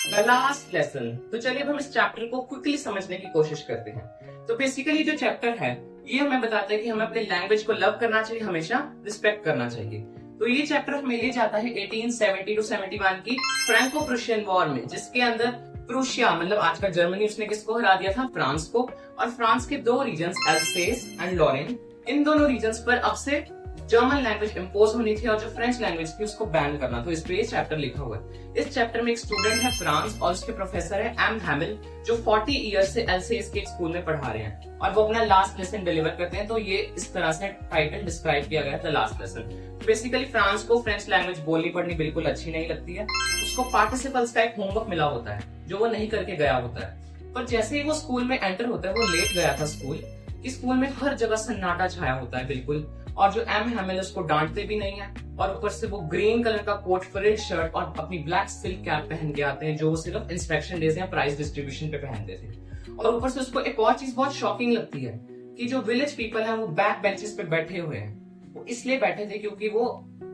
The last lesson. तो चलिए अब हम इस चैप्टर को क्विकली समझने की कोशिश करते हैं। तो बेसिकली जो चैप्टर है ये हमें बताता है कि हमें अपने लैंग्वेज को लव करना चाहिए, हमेशा रिस्पेक्ट करना चाहिए। तो ये चैप्टर हमें ले जाता है 1870 टू 71 की फ्रैंको प्रूशियन वॉर में, जिसके अंदर प्रूशिया मतलब आज का जर्मनी, उसने किसको हरा दिया था? फ्रांस को। और फ्रांस के दो रीजन्स एल्सेस एंड लॉरेन, इन दोनों रीजन्स पर अब से जर्मन लैंग्वेज इंपोज होनी थी और जो फ्रेंच लैंग्वेज थी उसको बैन करना। तो इस पे ये चैप्टर लिखा हुआ है। इस चैप्टर में एक स्टूडेंट है फ्रांस और उसके प्रोफेसर है एम हैमिल, जो 40 ईयर्स से एलसीएस के एक स्कूल में पढ़ा रहे हैं और वो अपना लास्ट लेसन डिलीवर करते हैं। तो ये इस तरह से टाइटल डिस्क्राइब किया गया है, the last lesson. Basically France को फ्रेंच लैंग्वेज बोलनी पढ़नी बिल्कुल अच्छी नहीं लगती है। उसको पार्टिसिपल्स का एक होमवर्क मिला होता है जो वो नहीं करके गया होता है। पर जैसे ही वो स्कूल में एंटर होता है, वो लेट गया था स्कूल में हर जगह सन्नाटा छाया होता है बिल्कुल। और जो एम हैमिल उसको डांटते भी नहीं है और ऊपर से वो ग्रीन कलर का कोट, फ्रिल शर्ट और अपनी ब्लैक सिल्क कैप पहन के आते हैं, जो वो सिर्फ इंस्पेक्शन डेज या प्राइज डिस्ट्रीब्यूशन पे पहनते थे। और ऊपर से उसको एक और चीज बहुत शॉकिंग लगती है कि जो विलेज पीपल है वो बैक बेंचेस पे बैठे हुए हैं। वो इसलिए बैठे थे क्योंकि वो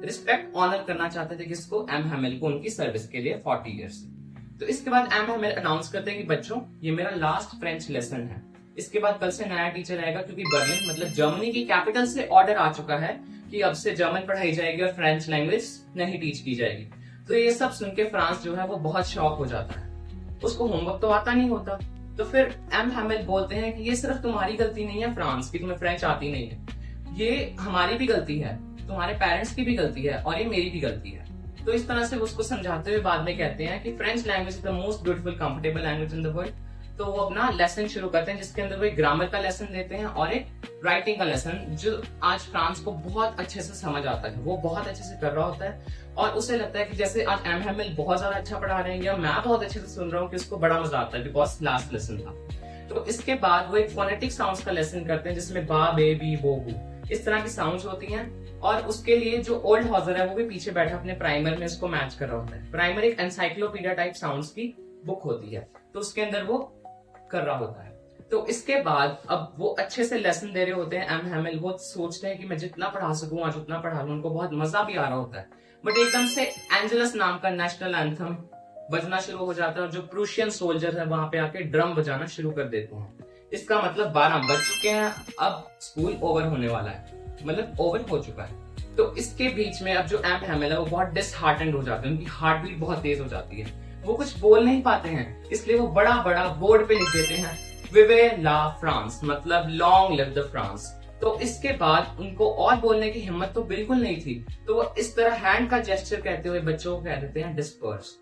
रिस्पेक्ट ऑनर करना चाहते थे किसको? एम हैमिल को, उनकी सर्विस के लिए 40 ईयर्स। तो इसके बाद एम हैमिल अनाउंस करते हैं कि बच्चों ये मेरा लास्ट फ्रेंच लेसन है। इसके बाद कल से नया टीचर आएगा, क्योंकि बर्लिन मतलब जर्मनी की कैपिटल से ऑर्डर आ चुका है कि अब से जर्मन पढ़ाई जाएगी और फ्रेंच लैंग्वेज नहीं टीच की जाएगी। तो ये सब सुन के फ्रांस जो है वो बहुत शॉक हो जाता है। उसको होमवर्क तो आता नहीं होता। तो फिर एम हैमिल बोलते हैं कि ये सिर्फ तुम्हारी गलती नहीं है फ्रांस की, तुम्हें फ्रेंच आती नहीं है, ये हमारी भी गलती है, तुम्हारे पेरेंट्स की भी गलती है और ये मेरी भी गलती है। तो इस तरह से उसको समझाते हुए बाद में कहते हैं कि French language is the most beautiful comfortable language in the world. तो वो अपना लेसन शुरू करते हैं, जिसके अंदर वो एक ग्रामर का लेसन देते हैं और एक राइटिंग का लेसन, जो आज फ्रांस को बहुत अच्छे से समझ आता है। वो बहुत अच्छे से कर रहा होता है और उसे लगता है कि जैसे आज एम हैमिल बहुत ज्यादा अच्छा पढ़ा रहे हैं या मैं बहुत अच्छे से सुन रहा हूँ, कि उसको बड़ा मजा आता है बिकॉज लास्ट लेसन था। तो इसके बाद वो एक फोनेटिक साउंड्स का लेसन करते हैं, जिसमें बा, बे, बी, बो, बू इस तरह की साउंड्स होती हैं। और उसके लिए जो ओल्ड हॉजर है वो भी पीछे बैठा अपने प्राइमर में इसको मैच कर रहा होता है। प्राइमर एक एनसाइक्लोपीडिया टाइप साउंड्स की बुक होती है, तो उसके अंदर वो कर रहा होता है। तो इसके बाद अब वो अच्छे से लेसन दे रहे होते हैं एम हैमिल। वो सोचते हैं कि मैं जितना पढ़ा सकूं आज उतना पढ़ा लूं। उनको बहुत मजा भी आ रहा होता है। बट एकदम से एंजेलस नाम का नेशनल एंथम बजना शुरू हो जाता है और जो प्रूशियन सोल्जर है वहां पे आके ड्रम बजाना शुरू कर देते हैं। इसका मतलब 12 बज चुके हैं, अब स्कूल ओवर होने वाला है, मतलब ओवर हो चुका है। तो इसके बीच में अब जो एम हैमिल है वो बहुत डिसहार्टेंड हो जाते हैं, उनकी हार्ट बीट बहुत तेज हो जाती है, वो कुछ बोल नहीं पाते हैं। इसलिए वो बड़ा बड़ा बोर्ड पे लिख देते हैं विवे ला फ्रांस, मतलब लॉन्ग लिव द फ्रांस। तो इसके बाद उनको और बोलने की हिम्मत तो बिल्कुल नहीं थी, तो वो इस तरह हैंड का जेस्चर कहते हुए बच्चों को कह देते हैं डिस्पर्स।